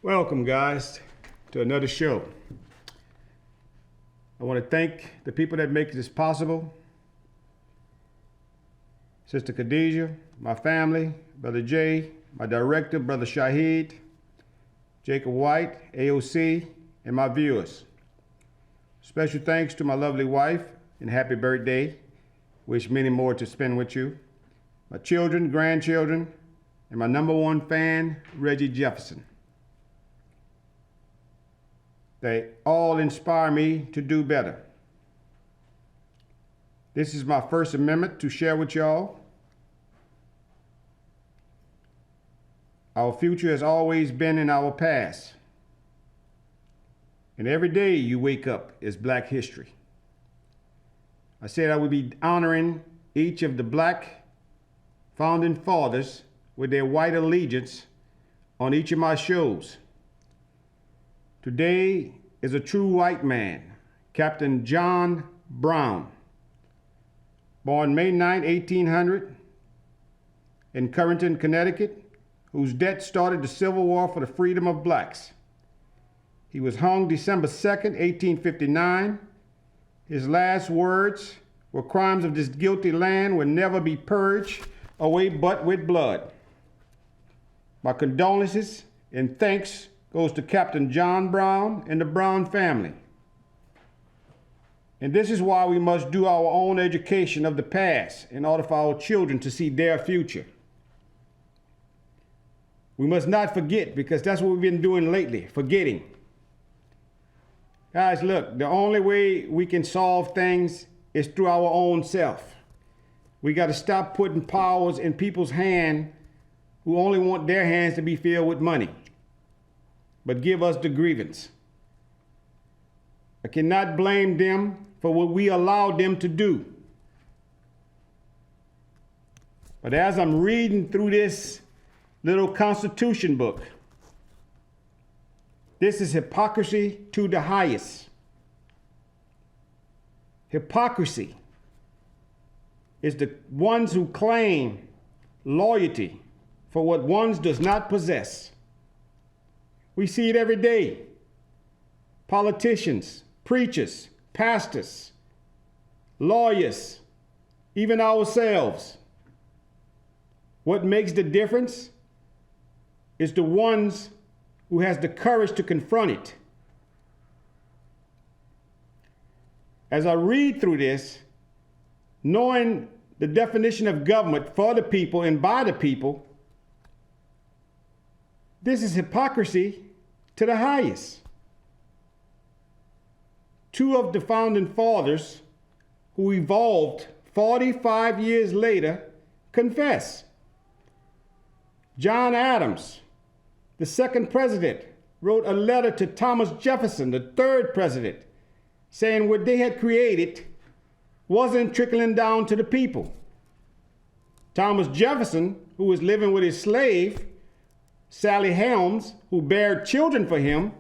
Welcome, guys, to another show. I want to thank the people that make this possible. Sister Khadijah, my family, Brother Jay, my director, Brother Shahid, Jacob White, AOC, and my viewers. Special thanks to my lovely wife, and happy birthday. Wish many more to spend with you. My children, grandchildren, and my number one fan, Reggie Jefferson. They all inspire me to do better. This is my First Amendment to share with y'all. Our future has always been in our past. And every day you wake up is Black history. I said I would be honoring each of the Black founding fathers with their white allegiance on each of my shows. Today is a true white man, Captain John Brown, born May 9, 1800, in Currington, Connecticut, whose death started the Civil War for the freedom of blacks. He was hung December 2nd, 1859. His last words were, "Crimes of this guilty land will never be purged away but with blood." My condolences and thanks goes to Captain John Brown and the Brown family. And this is why we must do our own education of the past in order for our children to see their future. We must not forget, because that's what we've been doing lately, forgetting. Guys, look, the only way we can solve things is through our own self. We got to stop putting powers in people's hands who only want their hands to be filled with money, but give us the grievance. I cannot blame them for what we allowed them to do. But as I'm reading through this little Constitution book, this is hypocrisy to the highest. Hypocrisy is the ones who claim loyalty for what one does not possess. We see it every day. Politicians, preachers, pastors, lawyers, even ourselves. What makes the difference is the ones who has the courage to confront it. As I read through this, knowing the definition of government for the people and by the people, this is hypocrisy to the highest. Two of the founding fathers who evolved 45 years later confess. John Adams, the second president, wrote a letter to Thomas Jefferson, the third president, saying what they had created wasn't trickling down to the people. Thomas Jefferson, who was living with his slave, Sally Helms, who bare children for him,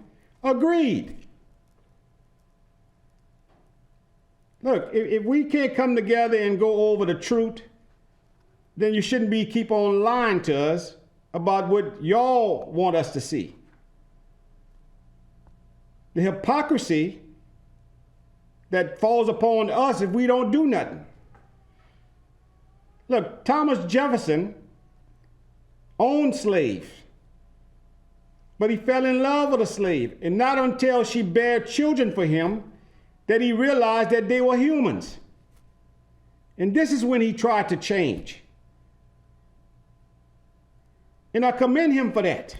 agreed. Look, if we can't come together and go over the truth, then you shouldn't be keep on lying to us about what y'all want us to see. The hypocrisy that falls upon us if we don't do nothing. Look, Thomas Jefferson owned slaves, but he fell in love with a slave, and not until she bare children for him that he realized that they were humans. And this is when he tried to change. And I commend him for that.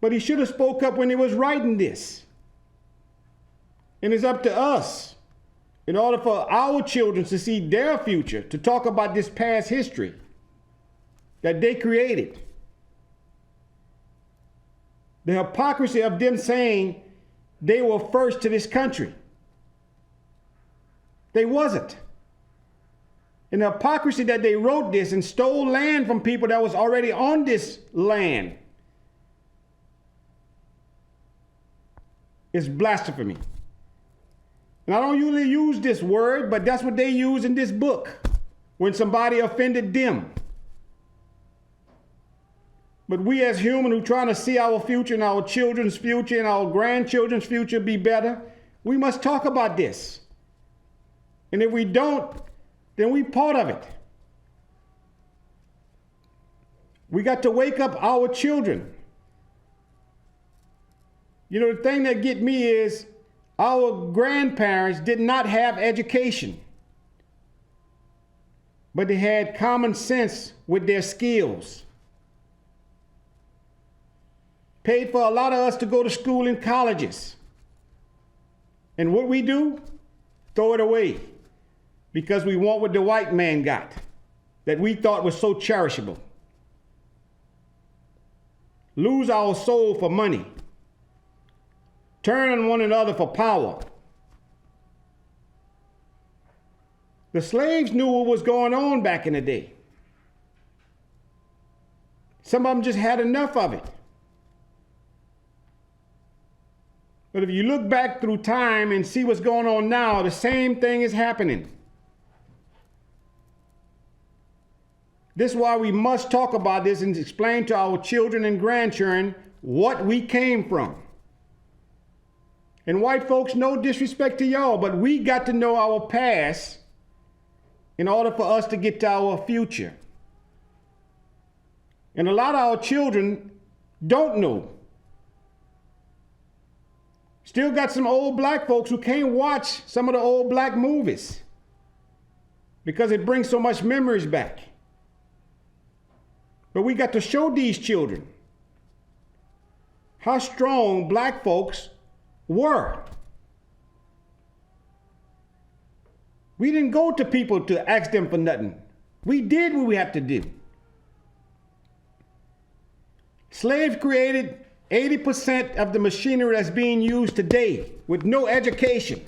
But he should have spoke up when he was writing this. And it's up to us, in order for our children to see their future, to talk about this past history that they created. The hypocrisy of them saying they were first to this country. They wasn't. And the hypocrisy that they wrote this and stole land from people that was already on this land is blasphemy. And I don't usually use this word, but that's what they use in this book when somebody offended them. But we as humans who are trying to see our future and our children's future and our grandchildren's future be better, we must talk about this. And if we don't, then we part of it. We got to wake up our children. You know, the thing that get me is our grandparents did not have education, but they had common sense with their skills. Paid for a lot of us to go to school and colleges. And what we do? Throw it away because we want what the white man got that we thought was so cherishable. Lose our soul for money. Turn on one another for power. The slaves knew what was going on back in the day. Some of them just had enough of it. But if you look back through time and see what's going on now, the same thing is happening. This is why we must talk about this and explain to our children and grandchildren what we came from. And white folks, no disrespect to y'all, but we got to know our past in order for us to get to our future. And a lot of our children don't know. Still got some old black folks who can't watch some of the old black movies because it brings so much memories back. But we got to show these children how strong black folks were. We didn't go to people to ask them for nothing. We did what we had to do. Slaves created 80% of the machinery that's being used today with no education.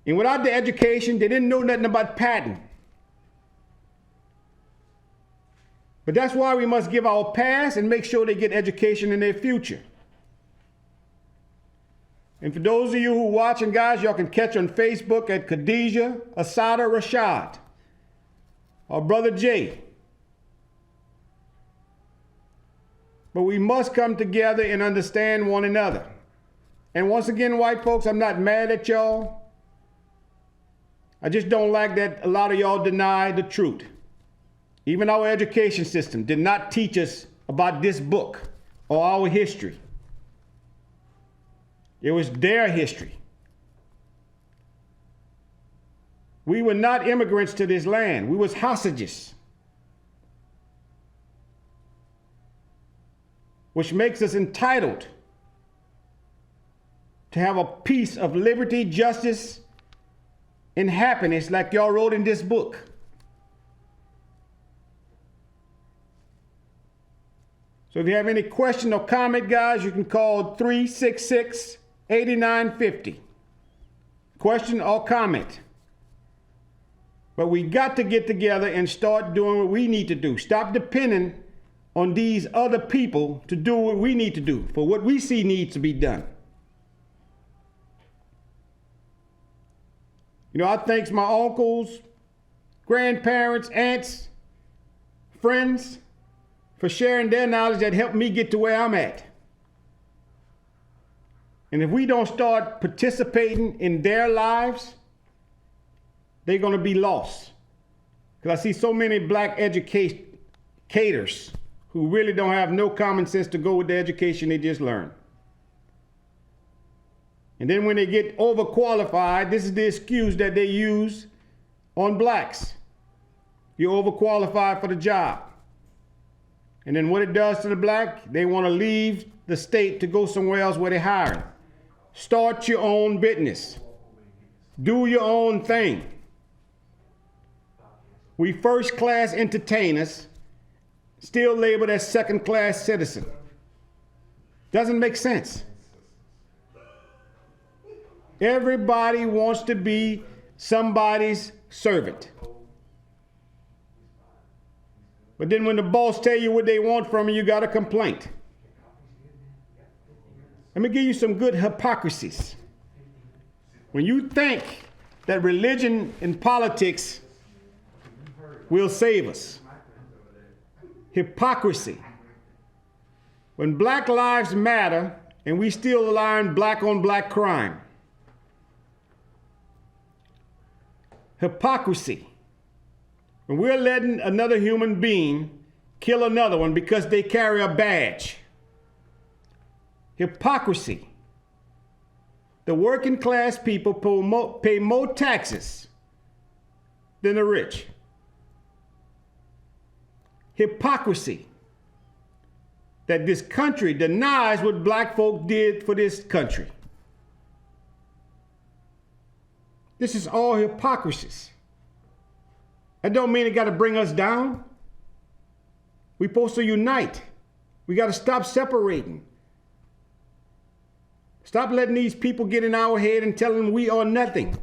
And without the education, they didn't know nothing about patent. But that's why we must give our past and make sure they get education in their future. And for those of you who are watching, guys, y'all can catch on Facebook at Khadijah Asada Rashad or Brother Jay. But we must come together and understand one another. And once again, white folks, I'm not mad at y'all. I just don't like that a lot of y'all deny the truth. Even our education system did not teach us about this book or our history. It was their history. We were not immigrants to this land. We was hostages, which makes us entitled to have a piece of liberty, justice, and happiness like y'all wrote in this book. So if you have any question or comment, guys, you can call 366-8950. Question or comment. But we got to get together and start doing what we need to do. Stop depending on these other people to do what we need to do for what we see needs to be done. You know, I thank my uncles, grandparents, aunts, friends for sharing their knowledge that helped me get to where I'm at. And if we don't start participating in their lives, they're going to be lost. Because I see so many black educators who really don't have no common sense to go with the education they just learned. And then when they get overqualified, this is the excuse that they use on blacks. You're overqualified for the job. And then what it does to the black, they want to leave the state to go somewhere else where they hire. Start your own business. Do your own thing. We first-class entertainers, still labeled as second-class citizen. Doesn't make sense. Everybody wants to be somebody's servant. But then when the boss tell you what they want from you, you got a complaint. Let me give you some good hypocrisies. When you think that religion and politics will save us, Hypocrisy. When Black lives matter and we still align black on black crime. Hypocrisy. When we're letting another human being kill another one because they carry a badge. Hypocrisy. The working class people pay more taxes than the rich. Hypocrisy. That this country denies what black folk did for this country. This is all hypocrisies. That don't mean it got to bring us down. We're supposed to unite. We got to stop separating. Stop letting these people get in our head and telling them we are nothing.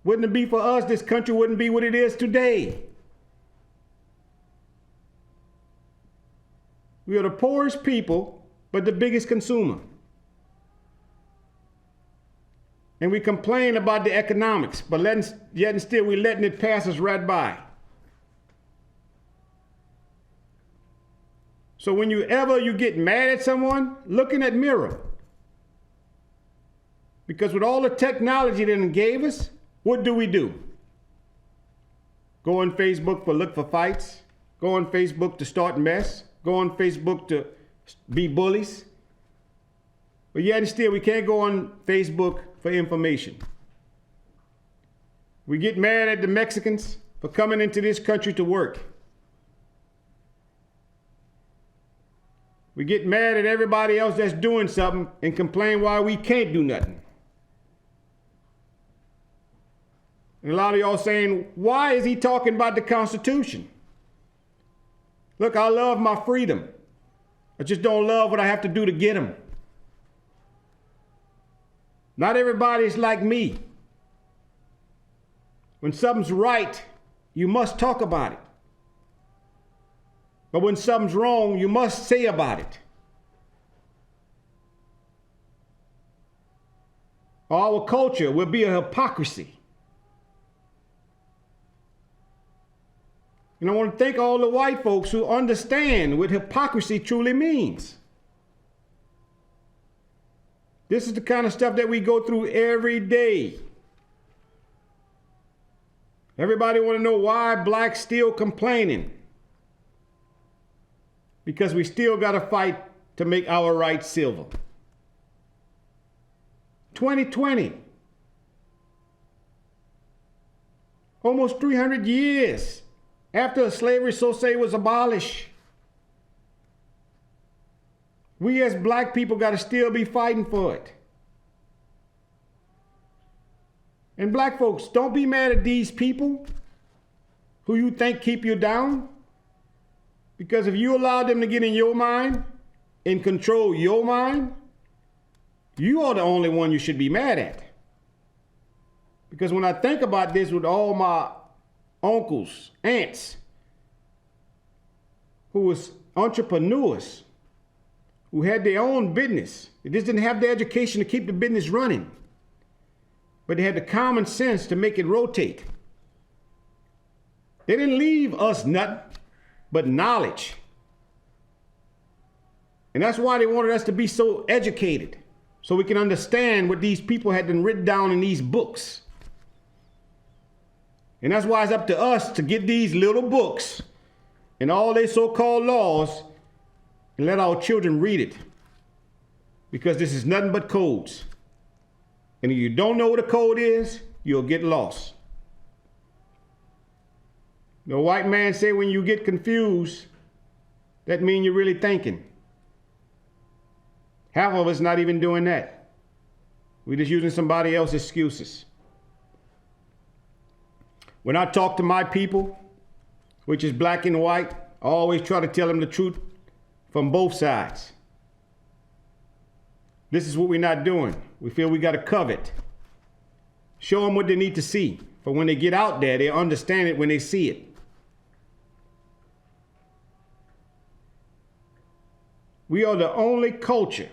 Wouldn't it be for us, this country wouldn't be what it is today. We are the poorest people, but the biggest consumer. And we complain about the economics, but yet and still we're letting it pass us right by. So when you get mad at someone, look in that mirror. Because with all the technology that it gave us, what do? Go on Facebook look for fights. Go on Facebook to start mess. Go on Facebook to be bullies. But yet and still, we can't go on Facebook for information. We get mad at the Mexicans for coming into this country to work. We get mad at everybody else that's doing something and complain why we can't do nothing. And a lot of y'all saying, why is he talking about the Constitution? Look, I love my freedom. I just don't love what I have to do to get them. Not everybody is like me. When something's right, you must talk about it. But when something's wrong, you must say about it. Our culture will be a hypocrisy. And I want to thank all the white folks who understand what hypocrisy truly means. This is the kind of stuff that we go through every day. Everybody want to know why blacks still complaining. Because we still got to fight to make our rights silver. 2020. Almost 300 years after slavery, so say, was abolished. We as black people got to still be fighting for it. And black folks, don't be mad at these people who you think keep you down. Because if you allow them to get in your mind and control your mind, you are the only one you should be mad at. Because when I think about this with all my uncles, aunts, who was entrepreneurs, who had their own business. They just didn't have the education to keep the business running. But they had the common sense to make it rotate. They didn't leave us nothing but knowledge. And that's why they wanted us to be so educated, so we can understand what these people had been written down in these books. And that's why it's up to us to get these little books and all their so-called laws and let our children read it. Because this is nothing but codes. And if you don't know what a code is, you'll get lost. The white man say when you get confused, that means you're really thinking. Half of us not even doing that. We're just using somebody else's excuses. When I talk to my people, which is black and white, I always try to tell them the truth from both sides. This is what we're not doing. We feel we got to cover it. Show them what they need to see. For when they get out there, they understand it when they see it. We are the only culture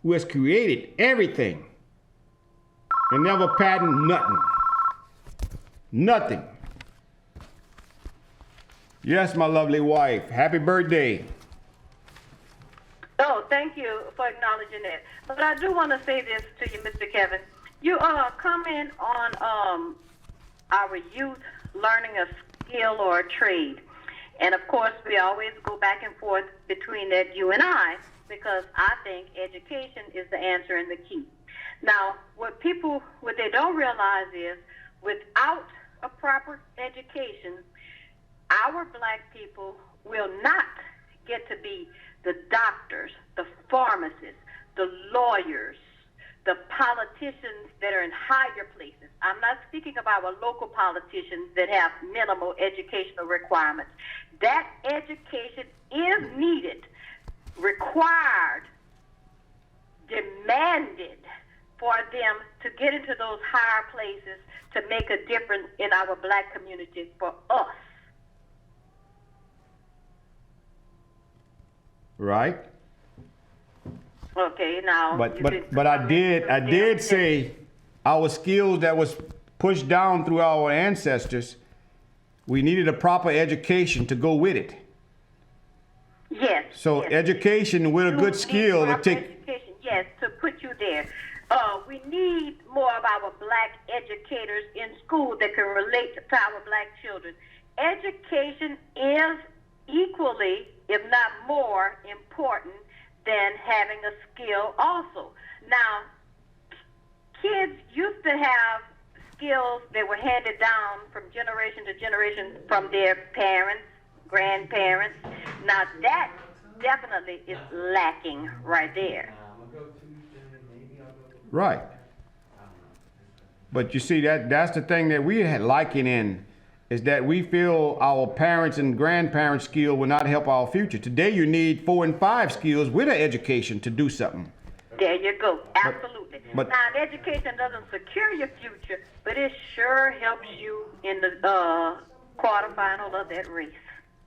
who has created everything and never patented nothing. Nothing. Yes, my lovely wife. Happy birthday. Oh, thank you for acknowledging that. But I do want to say this to you, Mr. Kevin. You comment on our youth learning a skill or a trade. And, of course, we always go back and forth between that, you and I, because I think education is the answer and the key. Now, what they don't realize is without a proper education, our black people will not get to be the doctors, the pharmacists, the lawyers, the politicians that are in higher places. I'm not speaking about our local politicians that have minimal educational requirements. That education is needed, required, demanded for them to get into those higher places to make a difference in our black community for us. Right. Okay, now. But I did say our skills that was pushed down through our ancestors, we needed a proper education to go with it. Yes. So yes. education with a good skill to take. Education, yes, to put you there. We need more of our black educators in school that can relate to our black children. Education is equally, if not more, important than having a skill also. Now, kids used to have skills that were handed down from generation to generation from their parents, grandparents. Now, that definitely is lacking right there. Right. But you see, that's the thing that we had liking in, is that we feel our parents and grandparents' skill will not help our future. Today you need 4 and 5 skills with an education to do something. There you go. Absolutely. But now, education doesn't secure your future, but it sure helps you in the quarterfinal of that race.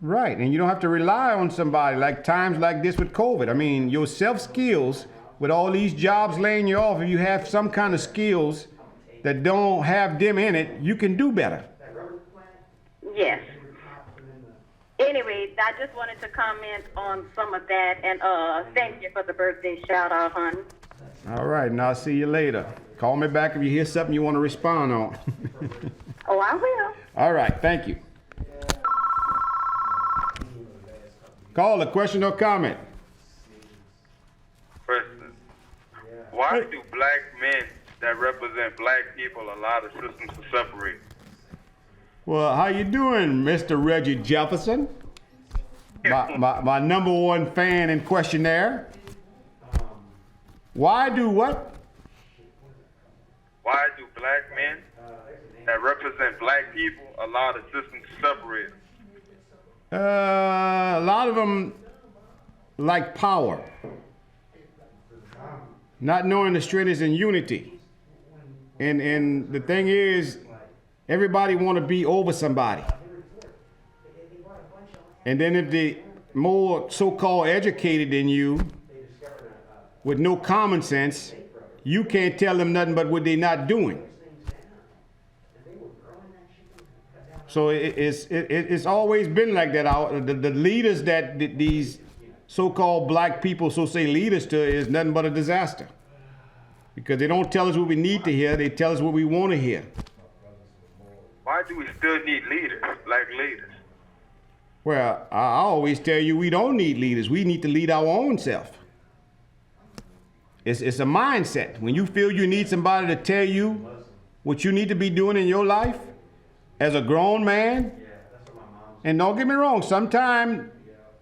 Right, and you don't have to rely on somebody like times like this with COVID. I mean, your self-skills, with all these jobs laying you off, if you have some kind of skills that don't have them in it, you can do better. Yes. Anyway, I just wanted to comment on some of that, and thank you for the birthday shout out, hon. All right, and I'll see you later. Call me back if you hear something you want to respond on. Oh, I will. All right, thank you. Call a question or comment. Question. Why do black men that represent black people allow the systems to separate? Well, how you doing, Mr. Reggie Jefferson? My number one fan and questionnaire. Why do what? Why do black men that represent black people allow the system to separate? A lot of them like power. Not knowing the strength is in unity. And the thing is, everybody want to be over somebody. And then if they more so-called educated than you, with no common sense, you can't tell them nothing but what they're not doing. So it's always been like that. The leaders that these so-called black people say leaders to is nothing but a disaster. Because they don't tell us what we need to hear, they tell us what we want to hear. Why do we still need leaders, black leaders? Well, I always tell you we don't need leaders. We need to lead our own self. It's a mindset. When you feel you need somebody to tell you what you need to be doing in your life as a grown man, and don't get me wrong, sometimes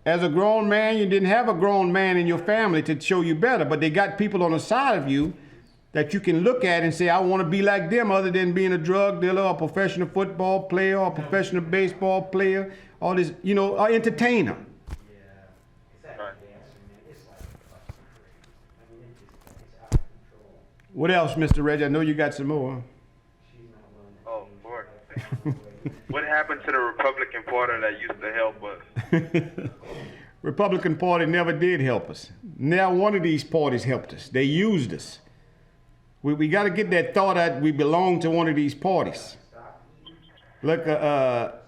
as a grown man, you didn't have a grown man in your family to show you better, but they got people on the side of you that you can look at and say, I want to be like them, other than being a drug dealer, or a professional football player, or a professional baseball player, all this, you know, or entertainer. What else, Mr. Reggie? I know you got some more. Oh, boy. What happened to the Republican Party that used to help us? Republican Party never did help us. Now one of these parties helped us. They used us. We got to get that thought that we belong to one of these parties. Look,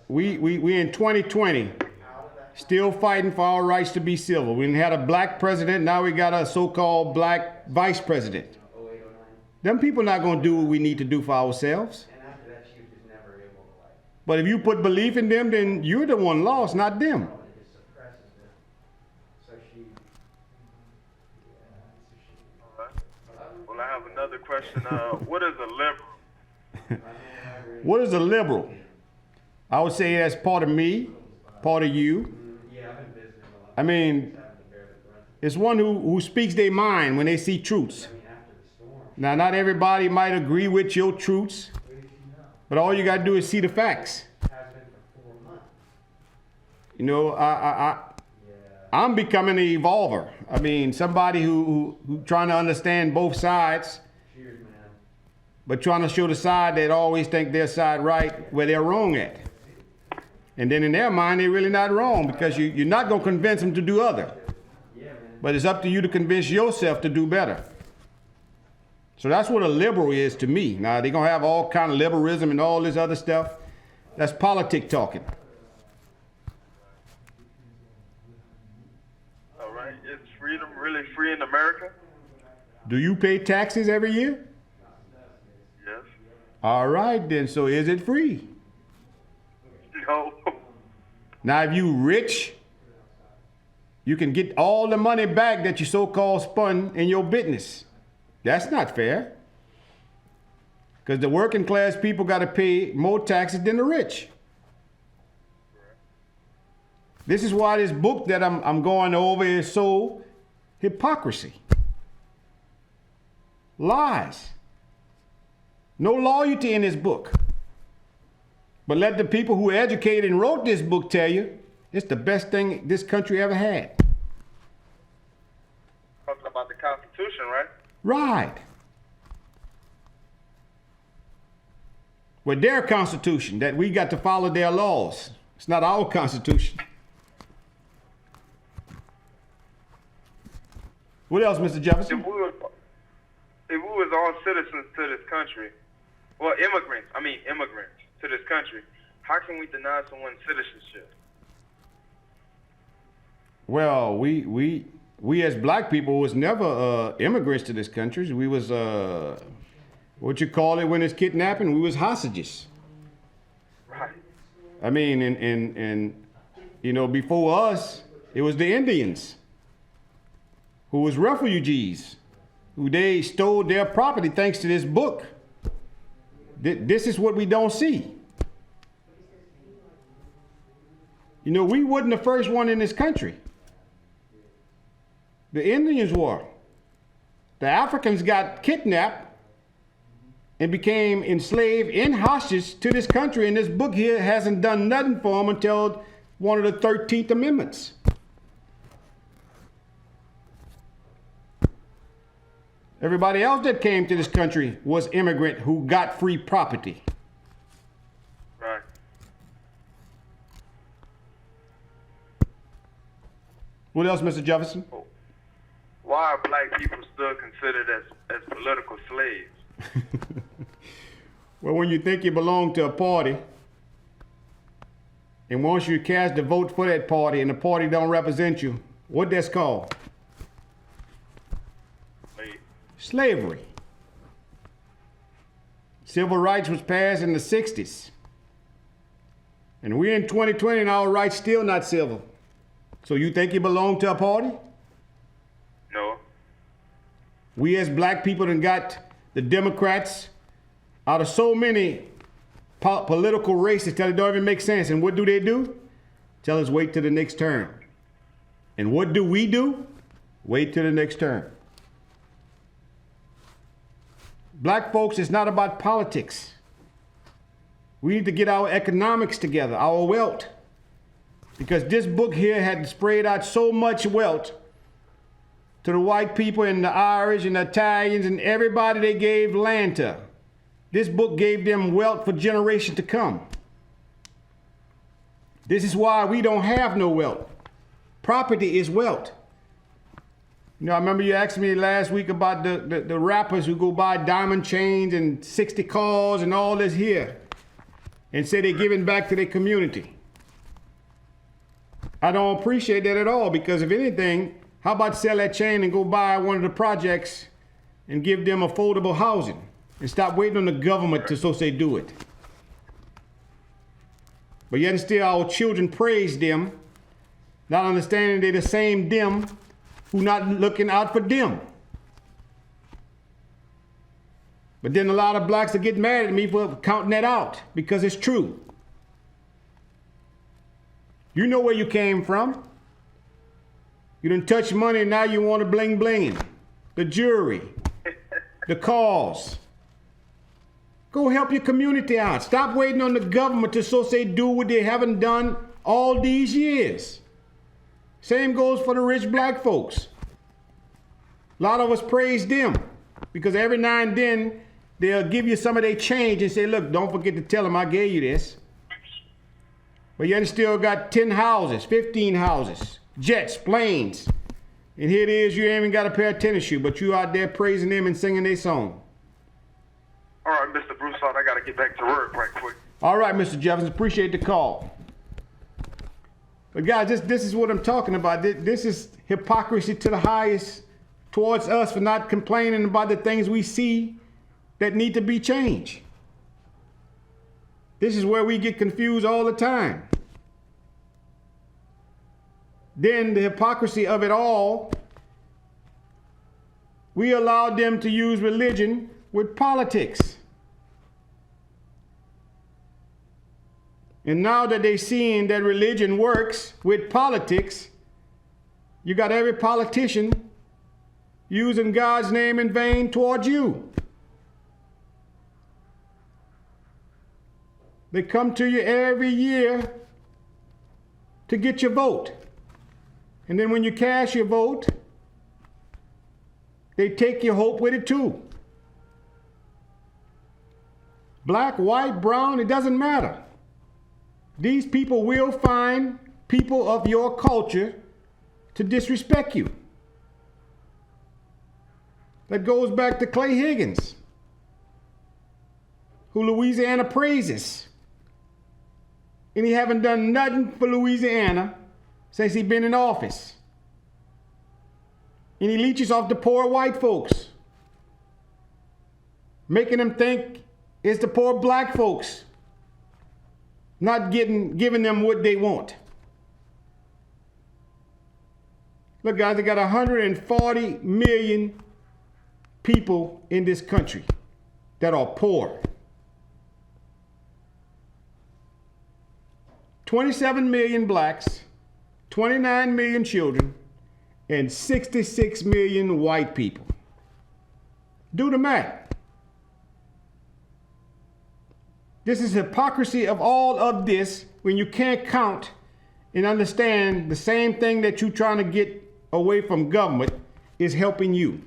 we in 2020, still fighting for our rights to be civil. We had a black president, now we got a so-called black vice president. Them people not gonna do what we need to do for ourselves. But if you put belief in them, then you're the one lost, not them. Well, I have another question. What is a liberal? What is a liberal? I would say that's part of me, part of you. I mean, it's one who speaks their mind when they see truths. Now, not everybody might agree with your truths, but all you got to do is see the facts. You know, I'm becoming an evolver. I mean, somebody who trying to understand both sides, but trying to show the side that always think their side right where they're wrong at. And then in their mind, they're really not wrong because you're not going to convince them to do other. But it's up to you to convince yourself to do better. So that's what a liberal is to me. Now, they're going to have all kind of liberalism and all this other stuff. That's politic talking. All right. Is freedom really free in America? Do you pay taxes every year? Yes. All right, then. So is it free? No. Now, if you rich, you can get all the money back that you so-called spun in your business. That's not fair. Because the working class people got to pay more taxes than the rich. This is why this book that I'm going over is so hypocrisy. Lies. No loyalty in this book. But let the people who educated and wrote this book tell you it's the best thing this country ever had. Talking about the Constitution, right? Right. With their Constitution, that we got to follow their laws. It's not our Constitution. What else, Mr. Jefferson? If we was all citizens to this country, well, immigrants to this country, how can we deny someone citizenship? Well, we as black people was never immigrants to this country. We was what you call it when it's kidnapping? We was hostages. Right. I mean, and you know, before us, it was the Indians who was refugees, who they stole their property thanks to this book. This is what we don't see. You know, we wasn't the first one in this country. The Indians were. The Africans got kidnapped and became enslaved and hostage to this country, and this book here hasn't done nothing for them until one of the 13th Amendments. Everybody else that came to this country was immigrant who got free property. Right. What else, Mr. Jefferson? Why are black people still considered as political slaves? Well, when you think you belong to a party, and once you cast the vote for that party and the party don't represent you, what that's called? Slavery. Civil rights was passed in the 60s. And we're in 2020 and our rights still not civil. So you think you belong to a party? No. We as black people done got the Democrats out of so many political races till it don't even make sense. And what do? Tell us wait till the next term. And what do? Wait till the next term. Black folks, it's not about politics. We need to get our economics together, our wealth. Because this book here had sprayed out so much wealth to the white people and the Irish and the Italians and everybody they gave land to. This book gave them wealth for generations to come. This is why we don't have no wealth. Property is wealth. You know, I remember you asked me last week about the rappers who go buy diamond chains and 60 cars and all this here. and say they're giving back to their community. I don't appreciate that at all, because if anything, how about sell that chain and go buy one of the projects and give them affordable housing and stop waiting on the government to so say do it. But yet and still our children praise them, not understanding they're the same them who not looking out for them. But then a lot of blacks will get mad at me for counting that out, because it's true. You know where you came from. You done touched money and now you want to bling blinging. The jury, the cause. Go help your community out. Stop waiting on the government to so say do what they haven't done all these years. Same goes for the rich black folks. A lot of us praise them because every now and then they'll give you some of their change and say, look, don't forget to tell them I gave you this. But yet still got 10 houses, 15 houses, jets, planes. And here it is, you ain't even got a pair of tennis shoes, but you out there praising them and singing their song. All right, Mr. Broussard, I got to get back to work right quick. All right, Mr. Jefferson, appreciate the call. But guys, this is what I'm talking about. This is hypocrisy to the highest towards us for not complaining about the things we see that need to be changed. This is where we get confused all the time. Then the hypocrisy of it all, we allowed them to use religion with politics. And now that they're seeing that religion works with politics, you got every politician using God's name in vain towards you. They come to you every year to get your vote. And then when you cast your vote, they take your hope with it too. Black, white, brown, it doesn't matter. These people will find people of your culture to disrespect you. That goes back to Clay Higgins, who Louisiana praises. And he haven't done nothing for Louisiana since he been in office. And he leeches off the poor white folks, making them think it's the poor black folks not giving them what they want. Look, guys, they got 140 million people in this country that are poor. 27 million blacks, 29 million children, and 66 million white people. Do the math. This is hypocrisy of all of this when you can't count and understand the same thing that you're trying to get away from government is helping you.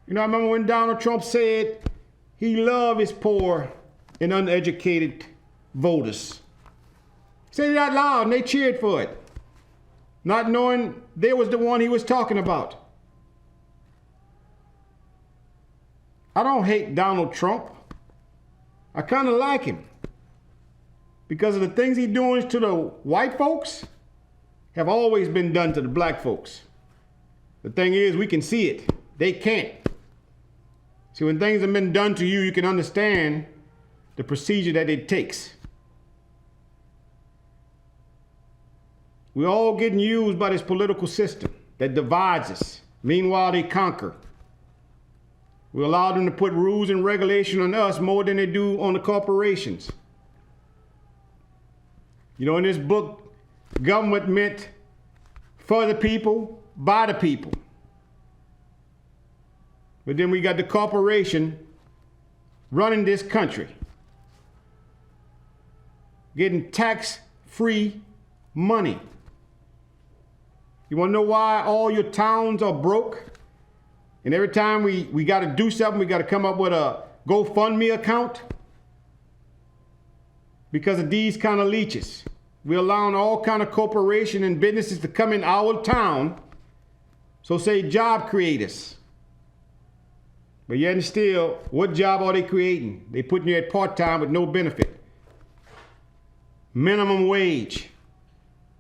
You know, I remember when Donald Trump said he loved his poor and uneducated voters. He said it out loud and they cheered for it, not knowing they was the one he was talking about. I don't hate Donald Trump. I kind of like him because of the things he's doing to the white folks have always been done to the black folks. The thing is, we can see it. They can't. See, when things have been done to you, you can understand the procedure that it takes. We're all getting used by this political system that divides us. Meanwhile, they conquer. We allow them to put rules and regulation on us more than they do on the corporations. You know, in this book, government meant for the people, by the people. But then we got the corporation running this country, getting tax-free money. You want to know why all your towns are broke? And every time we got to do something, we got to come up with a GoFundMe account? Because of these kind of leeches. We're allowing all kind of corporations and businesses to come in our town, so say job creators. But yet and still, what job are they creating? They putting you at part-time with no benefit. Minimum wage,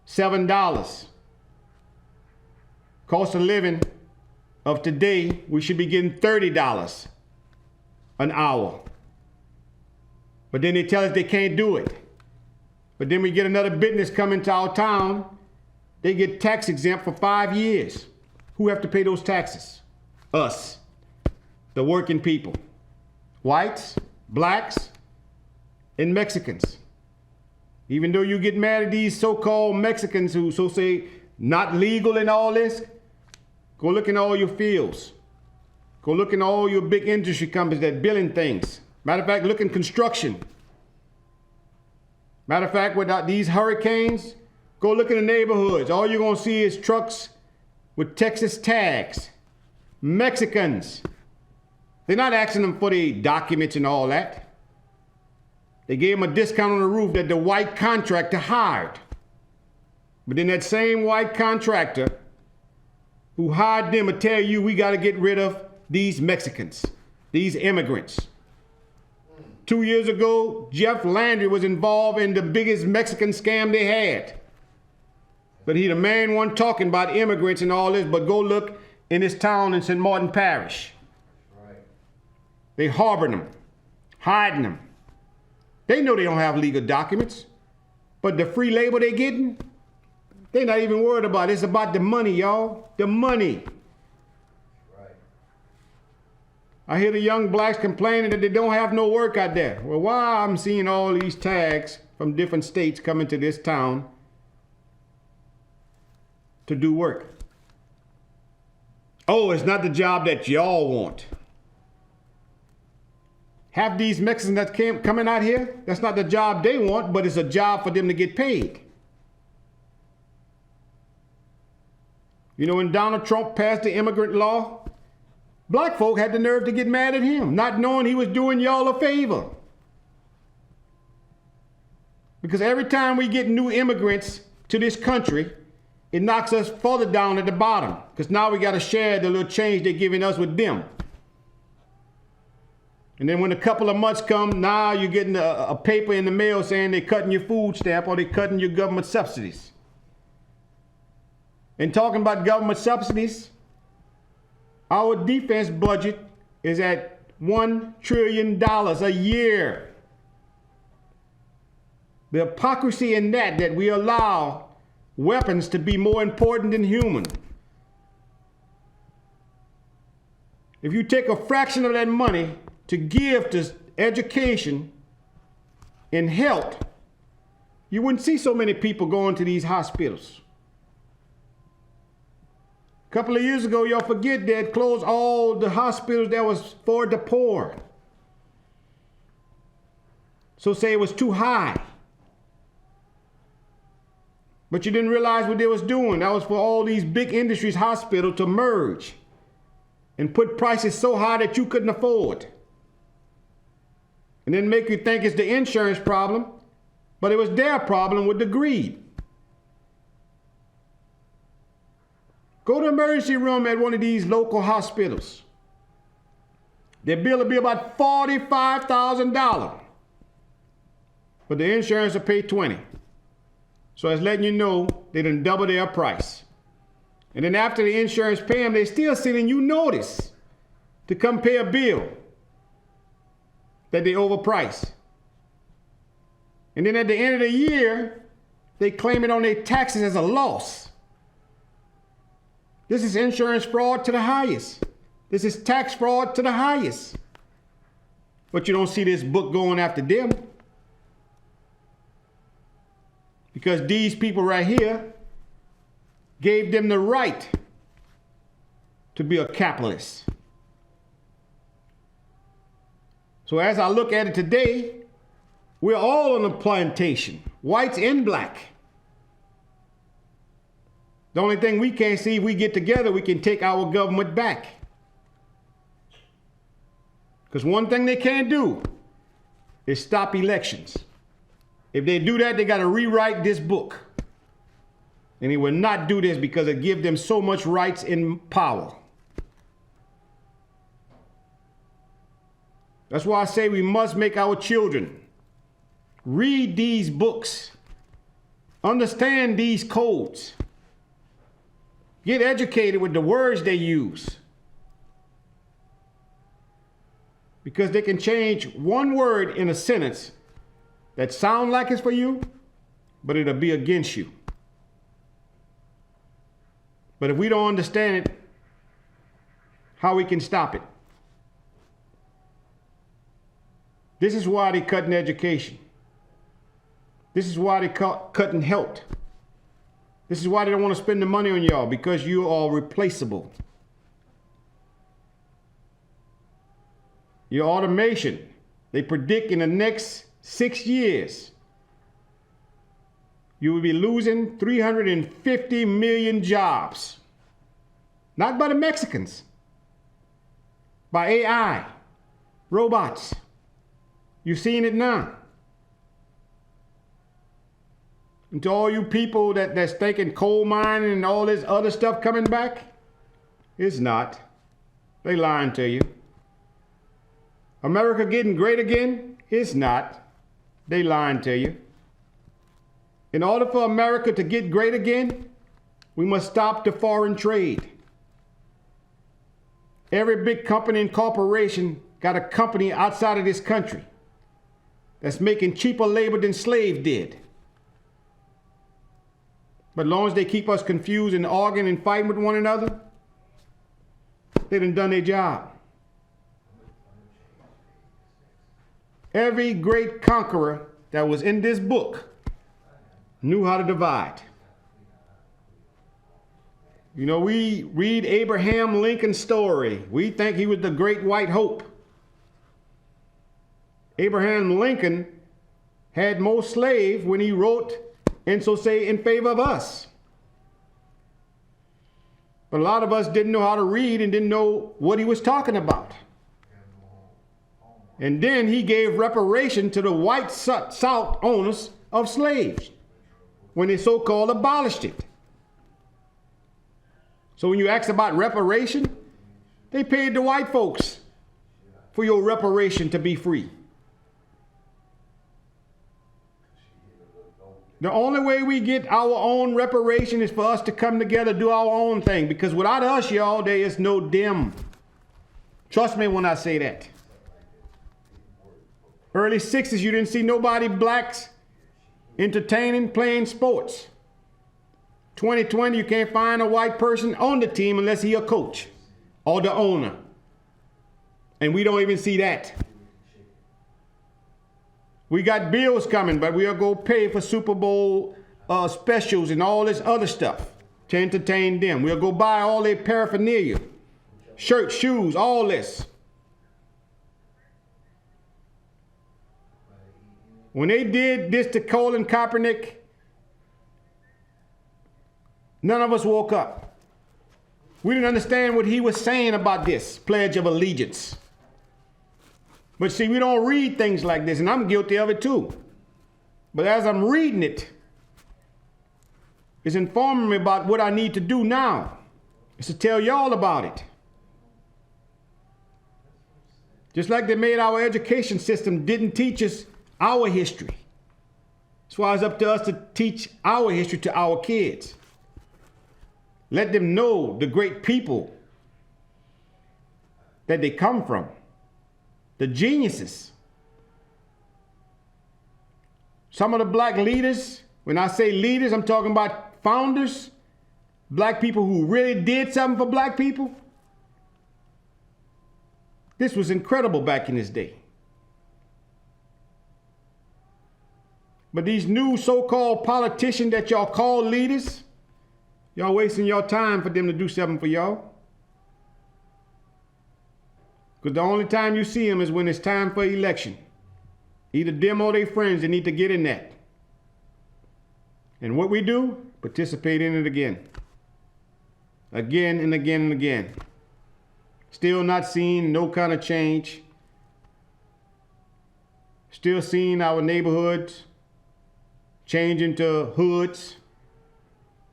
$7. Cost of living of today, we should be getting $30 an hour. But then they tell us they can't do it. But then we get another business coming to our town, they get tax exempt for 5 years. Who have to pay those taxes? Us, the working people. Whites, blacks, and Mexicans. Even though you get mad at these so-called Mexicans who say not legal and all this, go look in all your fields. Go look in all your big industry companies that building things. Matter of fact, look in construction. Matter of fact, without these hurricanes, go look in the neighborhoods. All you're gonna see is trucks with Texas tags. Mexicans. They're not asking them for the documents and all that. They gave them a discount on the roof that the white contractor hired. But then that same white contractor who hired them will tell you we gotta get rid of these Mexicans, these immigrants. 2 years ago, Jeff Landry was involved in the biggest Mexican scam they had. But he the main one talking about immigrants and all this, but go look in this town in St. Martin Parish. Right. They harboring them, hiding them. They know they don't have legal documents, but the free labor they getting, they not even worried about it. It's about the money, y'all, the money. I hear the young blacks complaining that they don't have no work out there. Well, why I'm seeing all these tags from different states coming to this town to do work? Oh, it's not the job that y'all want. Half these Mexicans that coming out here, that's not the job they want, but it's a job for them to get paid. You know, when Donald Trump passed the immigrant law, black folk had the nerve to get mad at him, not knowing he was doing y'all a favor. Because every time we get new immigrants to this country, it knocks us further down at the bottom. Because now we got to share the little change they're giving us with them. And then when a couple of months come, now you're getting a paper in the mail saying they're cutting your food stamp or they're cutting your government subsidies. And talking about government subsidies, our defense budget is at $1 trillion a year. The hypocrisy in that we allow weapons to be more important than human. If you take a fraction of that money to give to education and health, you wouldn't see so many people going to these hospitals. A couple of years ago, y'all forget they had closed all the hospitals that was for the poor. So say it was too high. But you didn't realize what they was doing. That was for all these big industries hospitals to merge and put prices so high that you couldn't afford. And then make you think it's the insurance problem, but it was their problem with the greed. Go to the emergency room at one of these local hospitals. Their bill will be about $45,000. But the insurance will pay $20,000. So it's letting you know they done double their price. And then after the insurance pay them, they still sending you notice to come pay a bill that they overpriced. And then at the end of the year, they claim it on their taxes as a loss. This is insurance fraud to the highest. This is tax fraud to the highest. But you don't see this book going after them. Because these people right here gave them the right to be a capitalist. So as I look at it today, we're all on a plantation, whites and black. The only thing we can't see, if we get together, we can take our government back. Because one thing they can't do is stop elections. If they do that, they got to rewrite this book. And he will not do this because it gives them so much rights and power. That's why I say we must make our children read these books, understand these codes, get educated with the words they use. Because they can change one word in a sentence that sounds like it's for you, but it'll be against you. But if we don't understand it, how we can stop it? This is why they're cutting education. This is why they're cutting health. This is why they don't want to spend the money on y'all, because you are replaceable. Your automation, they predict in the next 6 years, you will be losing 350 million jobs. Not by the Mexicans, by AI, robots. You're seeing it now. And to all you people that's thinking coal mining and all this other stuff coming back, it's not. They lying to you. America getting great again? It's not. They lying to you. In order for America to get great again, we must stop the foreign trade. Every big company and corporation got a company outside of this country that's making cheaper labor than slaves did. But as long as they keep us confused and arguing and fighting with one another, they done their job. Every great conqueror that was in this book knew how to divide. You know, we read Abraham Lincoln's story. We think he was the great white hope. Abraham Lincoln had more slaves when he wrote, and so say, in favor of us. But a lot of us didn't know how to read and didn't know what he was talking about. And then he gave reparation to the white South owners of slaves when they so-called abolished it. So when you ask about reparation, they paid the white folks for your reparation to be free. The only way we get our own reparation is for us to come together, do our own thing. Because without us, y'all, there is no them. Trust me when I say that. Early 60s, you didn't see nobody blacks entertaining, playing sports. 2020, you can't find a white person on the team unless he a coach or the owner. And we don't even see that. We got bills coming, but we are going to pay for Super Bowl specials and all this other stuff to entertain them. We'll go buy all their paraphernalia, shirts, shoes, all this. When they did this to Colin Kaepernick, none of us woke up. We didn't understand what he was saying about this Pledge of Allegiance. But see, we don't read things like this, and I'm guilty of it too. But as I'm reading it, it's informing me about what I need to do now. It's to tell y'all about it. Just like they made our education system didn't teach us our history. That's why it's up to us to teach our history to our kids. Let them know the great people that they come from, the geniuses. Some of the black leaders, when I say leaders, I'm talking about founders, black people who really did something for black people. This was incredible back in this day. But these new so-called politicians that y'all call leaders, y'all wasting your time for them to do something for y'all. Because the only time you see them is when it's time for election. Either them or their friends, they need to get in that. And what we do, participate in it again. Again and again and again. Still not seeing no kind of change. Still seeing our neighborhoods change into hoods.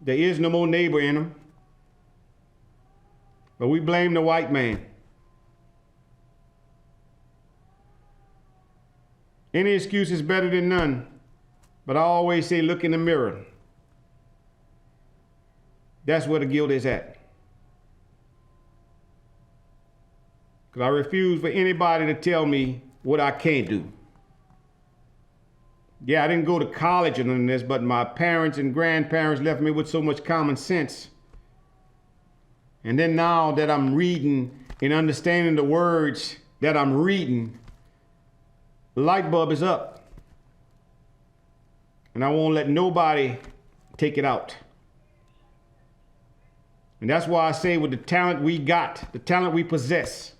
There is no more neighbor in them. But we blame the white man. Any excuse is better than none, but I always say look in the mirror. That's where the guilt is at. Because I refuse for anybody to tell me what I can't do. Yeah, I didn't go to college or none of this, but my parents and grandparents left me with so much common sense. And then now that I'm reading and understanding the words that I'm reading, the light bulb is up. And I won't let nobody take it out. And that's why I say with the talent we got, the talent we possess.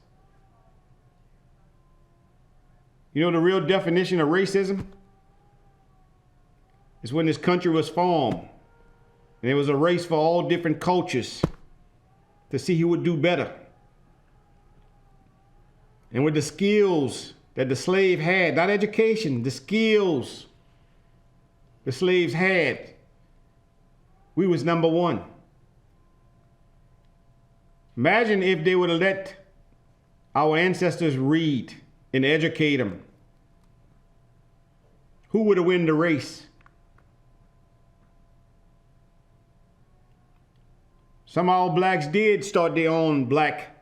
You know the real definition of racism? It's when this country was formed. And it was a race for all different cultures to see who would do better. And with the skills that the slave had, not education, the skills the slaves had, we was number one. Imagine if they would have let our ancestors read and educate them. Who would have won the race? Some of our blacks did start their own black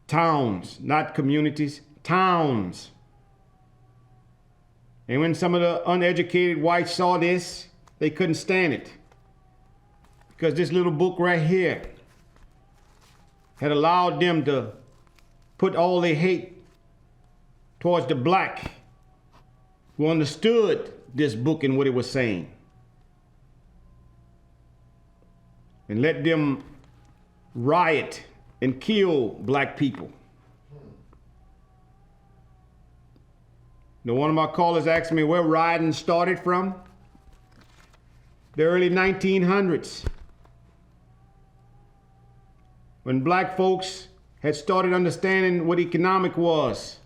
towns, not communities, towns. And when some of the uneducated whites saw this, they couldn't stand it. Because this little book right here had allowed them to put all their hate towards the black who understood this book and what it was saying. And let them riot and kill black people. Now, one of my callers asked me where rioting started from. The early 1900s. When black folks had started understanding what economic was.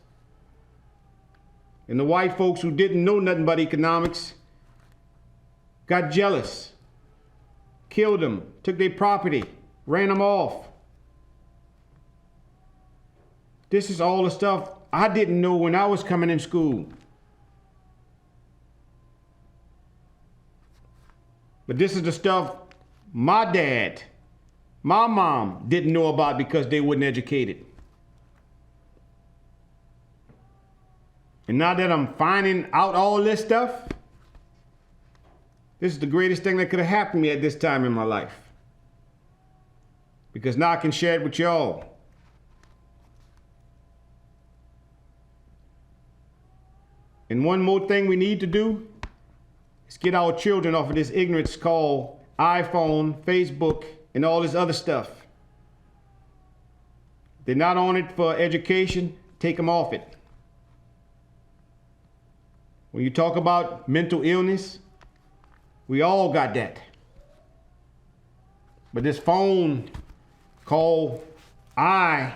And the white folks who didn't know nothing about economics got jealous, killed them, took their property, ran them off. This is all the stuff I didn't know when I was coming in school. But this is the stuff my dad, my mom didn't know about because they weren't educated. And now that I'm finding out all this stuff, this is the greatest thing that could have happened to me at this time in my life. Because now I can share it with y'all. And one more thing we need to do is get our children off of this ignorance called iPhone, Facebook, and all this other stuff. They're not on it for education, take them off it. When you talk about mental illness, we all got that. But this phone called I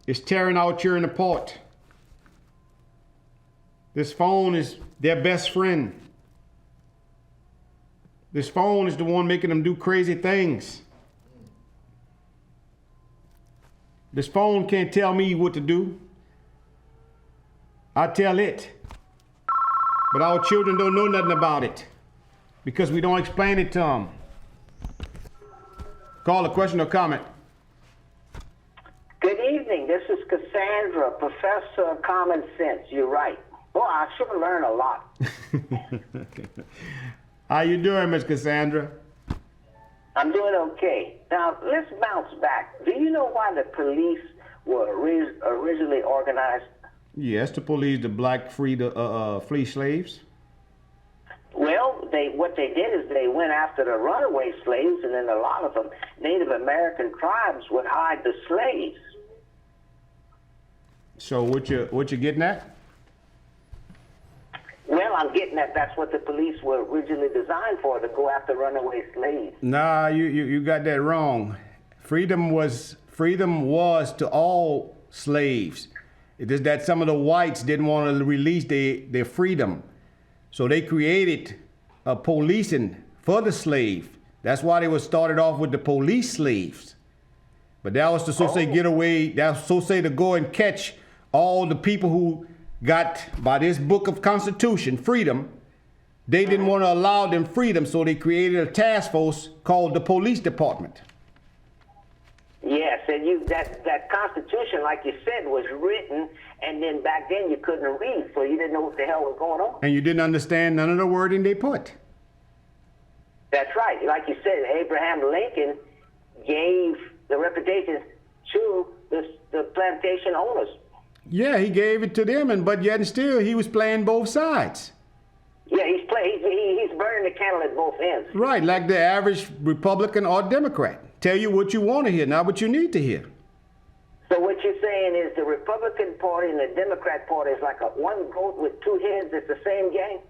is tearing our children apart. This phone is their best friend. This phone is the one making them do crazy things. This phone can't tell me what to do. I tell it. But our children don't know nothing about it because we don't explain it to them. Call a question or comment. Good evening. This is Cassandra, professor of common sense. You're right. Boy, I sure learned a lot. How you doing, Miss Cassandra? I'm doing okay. Now, let's bounce back. Do you know why the police were originally organized? Yes, to police the black free slaves. Well, what they did is they went after the runaway slaves, and then a lot of them, Native American tribes, would hide the slaves. So what you getting at? Well, I'm getting at that's what the police were originally designed for, to go after runaway slaves. Nah, you got that wrong. Freedom was to all slaves. It is that some of the whites didn't want to release their freedom. So they created a policing for the slave. That's why they was started off with the police slaves. But that was to say get away, that was to say to go and catch all the people who got, by this book of Constitution, freedom, they didn't want to allow them freedom, so they created a task force called the police department. Yes, and that Constitution, like you said, was written, and then back then you couldn't read, so you didn't know what the hell was going on. And you didn't understand none of the wording they put. That's right. Like you said, Abraham Lincoln gave the reputation to the plantation owners. Yeah, he gave it to them, but yet and still he was playing both sides. Yeah, he's burning the candle at both ends. Right, like the average Republican or Democrat. Tell you what you want to hear, not what you need to hear. So what you're saying is the Republican Party and the Democrat Party is like a one goat with two heads. It's the same game?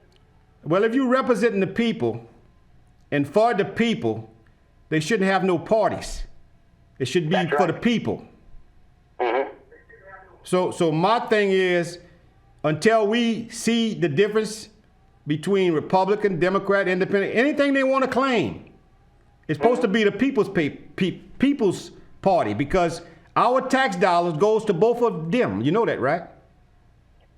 Well, if you're representing the people and for the people, they shouldn't have no parties. It should be That's for right. the people. Mm-hmm. So my thing is, until we see the difference between Republican, Democrat, Independent, anything they want to claim, it's supposed to be the people's party, because our tax dollars goes to both of them. You know that, right?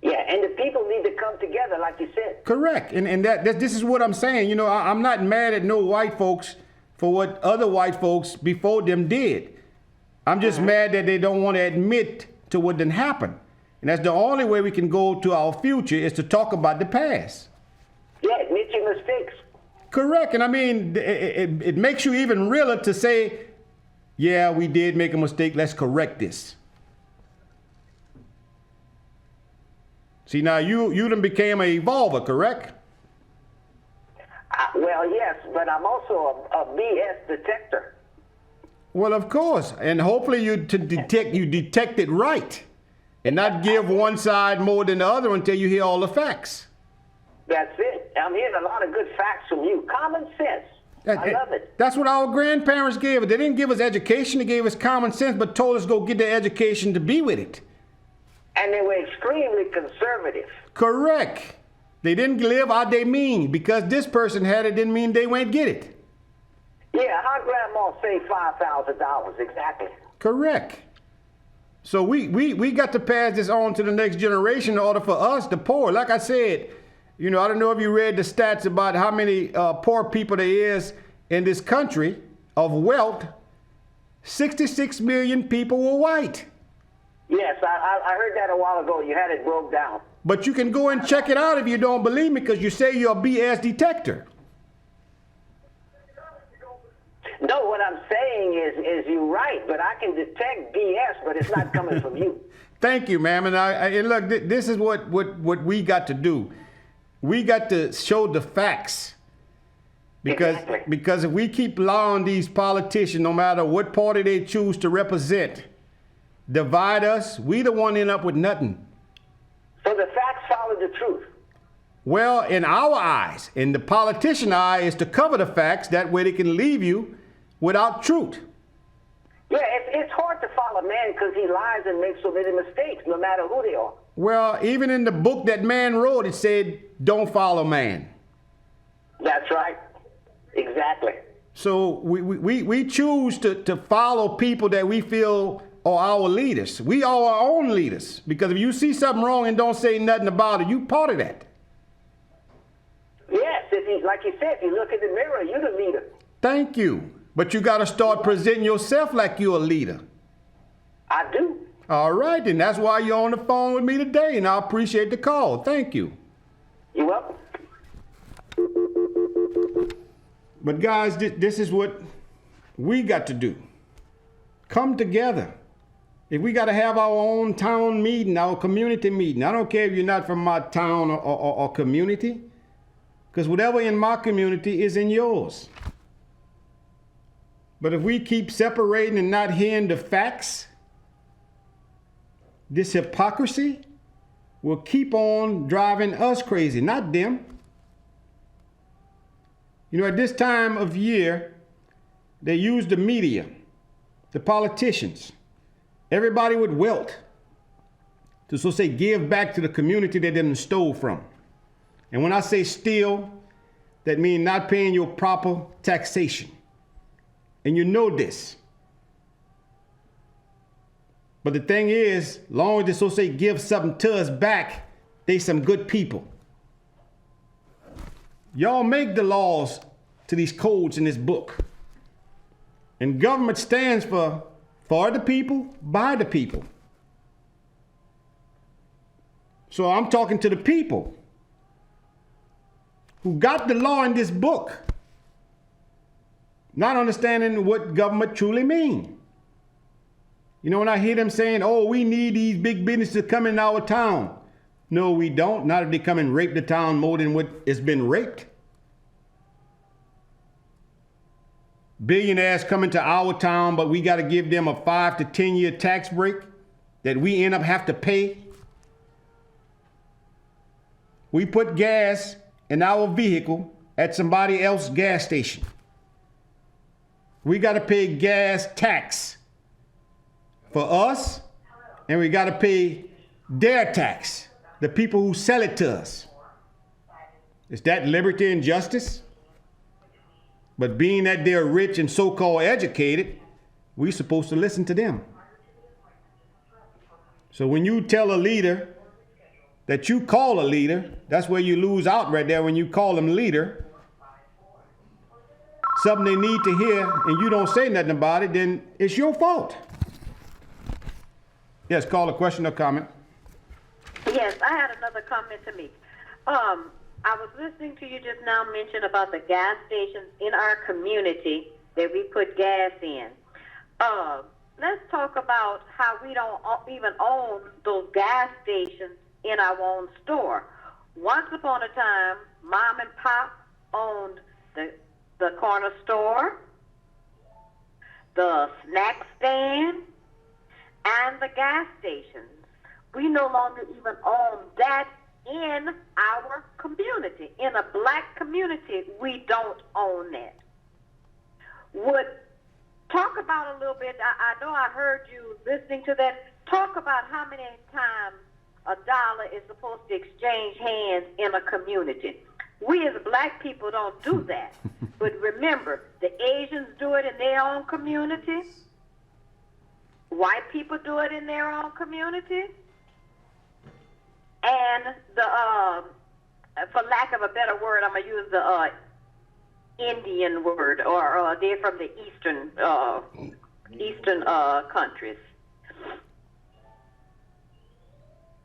Yeah, and the people need to come together, like you said. Correct. And this is what I'm saying. You know, I'm not mad at no white folks for what other white folks before them did. I'm just mad that they don't want to admit to what didn't happen. And that's the only way we can go to our future, is to talk about the past. Yeah, admit your mistakes. Correct. And I mean, it makes you even realer to say, yeah, we did make a mistake. Let's correct this. See, now you done became an evolver, correct? Well, yes, but I'm also a BS detector. Well, of course. And hopefully you detect it right and not give one side more than the other until you hear all the facts. That's it. I'm hearing a lot of good facts from you. Common sense. I love it. That's what our grandparents gave us. They didn't give us education. They gave us common sense, but told us go get the education to be with it. And they were extremely conservative. Correct. They didn't live how they mean. Because this person had it didn't mean they won't get it. Yeah, how grandma saved $5,000 exactly. Correct. So we got to pass this on to the next generation in order for us, the poor. Like I said, you know, I don't know if you read the stats about how many poor people there is in this country of wealth. 66 million people were white. Yes, I heard that a while ago. You had it broke down. But you can go and check it out if you don't believe me, because you say you're a BS detector. No, what I'm saying is you're right, but I can detect BS, but it's not coming from you. Thank you, ma'am. And look, this is what we got to do. We got to show the facts. Because if we keep allowing these politicians, no matter what party they choose to represent, divide us, we the one end up with nothing. So the facts follow the truth. Well, in our eyes, in the politician eye, is to cover the facts. That way they can leave you without truth. Yeah, it's hard to follow a man because he lies and makes so many mistakes, no matter who they are. Well, even in the book that man wrote, it said, don't follow man. That's right. Exactly. So we choose to follow people that we feel are our leaders. We are our own leaders. Because if you see something wrong and don't say nothing about it, you part of that. Yes, like you said, if you look in the mirror, you're the leader. Thank you. But you got to start presenting yourself like you're a leader. I do. All right, then that's why you're on the phone with me today, and I appreciate the call. Thank you. You're welcome. But guys, this is what we got to do. Come together. If we got to have our own town meeting, our community meeting, I don't care if you're not from my town or community, because whatever in my community is in yours. But if we keep separating and not hearing the facts, this hypocrisy will keep on driving us crazy, not them. You know, at this time of year, they use the media, the politicians, everybody with wealth to, so say, give back to the community that they stole from. And when I say steal, that means not paying your proper taxation. And you know this. But the thing is, long as they so say give something to us back, they some good people. Y'all make the laws to these codes in this book. And government stands for the people, by the people. So I'm talking to the people who got the law in this book, not understanding what government truly means. You know, when I hear them saying, oh, we need these big businesses to come in our town. No, we don't. Not if they come and rape the town more than what has been raped. Billionaires come into our town, but we got to give them a 5 to 10 year tax break that we end up have to pay. We put gas in our vehicle at somebody else's gas station. We got to pay gas tax for us, and we got to pay their tax, the people who sell it to us. Is that liberty and justice? But being that they're rich and so-called educated, we're supposed to listen to them. So when you tell a leader that you call a leader, that's where you lose out right there when you call them leader. Something they need to hear and you don't say nothing about it, then it's your fault. Yes, call a question or comment. Yes, I had another comment to make. I was listening to you just now mention about the gas stations in our community that we put gas in. Let's talk about how we don't even own those gas stations in our own store. Once upon a time, Mom and Pop owned the corner store, the snack stand, and the gas stations. We no longer even own that in our community. In a black community, we don't own that. Talk about a little bit, I know I heard you listening to that. Talk about how many times a dollar is supposed to exchange hands in a community. We as black people don't do that. But remember, the Asians do it in their own community. White people do it in their own community. And for lack of a better word, I'm going to use the Indian word, or they're from the eastern countries.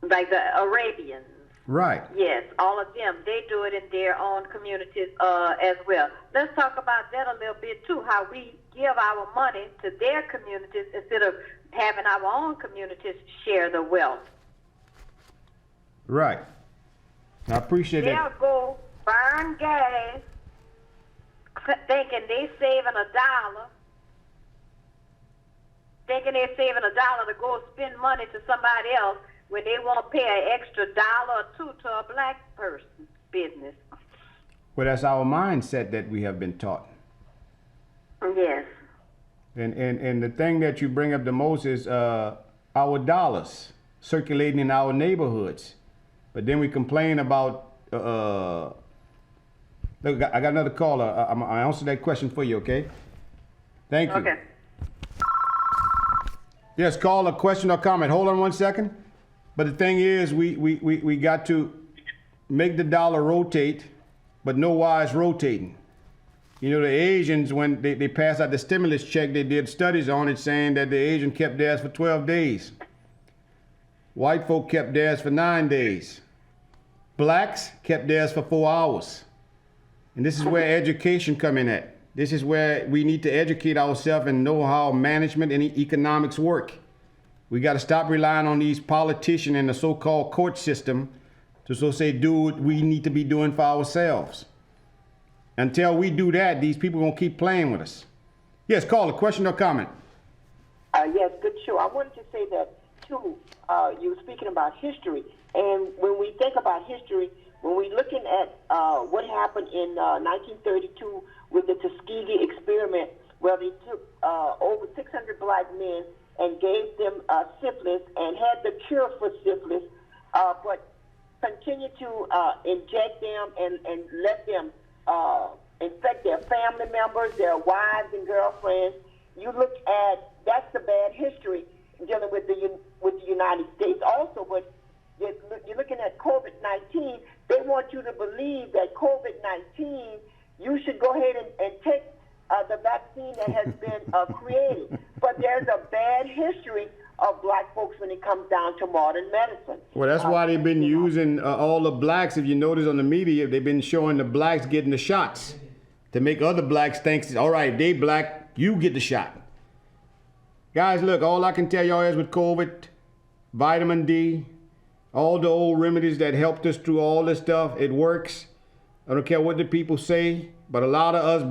Like the Arabians. Right. Yes, all of them. They do it in their own communities as well. Let's talk about that a little bit too, how we give our money to their communities instead of having our own communities share the wealth. Right. I appreciate that. They'll go burn gas thinking they're saving $1, thinking they're saving $1 to go spend money to somebody else when they won't pay an extra $1 or $2 to a black person's business. Well, that's our mindset that we have been taught. Yes. And the thing that you bring up the most is our dollars circulating in our neighborhoods. But then we complain about, look, I got another caller. I answer that question for you, okay? Thank you. Okay. Yes, call a question or comment. Hold on one second. But the thing is, we got to make the dollar rotate, but know why it's rotating. You know, the Asians, when they passed out the stimulus check, they did studies on it saying that the Asian kept theirs for 12 days. White folk kept theirs for 9 days. Blacks kept theirs for 4 hours. And this is where education come in at. This is where we need to educate ourselves and know how management and economics work. We got to stop relying on these politicians and the so-called court system to say do what we need to be doing for ourselves. Until we do that, these people are going to keep playing with us. Yes, call a question or comment. Yes, good show. I wanted to say that, too, you were speaking about history. And when we think about history, when we're looking at what happened in 1932 with the Tuskegee experiment, where they took over 600 black men and gave them syphilis and had the cure for syphilis, but continued to inject them and let them infect their family members, their wives and girlfriends. You look at, that's the bad history dealing with the United States also, but you're looking at COVID-19. They want you to believe that COVID-19, you should go ahead and take the vaccine that has been created. But there's a bad history of black folks when it comes down to modern medicine. Well, that's why they've been using all the blacks. If you notice on the media, they've been showing the blacks getting the shots to make other blacks think, all right, they black, you get the shot. Guys, look, all I can tell y'all is with COVID, vitamin D, all the old remedies that helped us through all this stuff, it works. I don't care what the people say, but a lot of us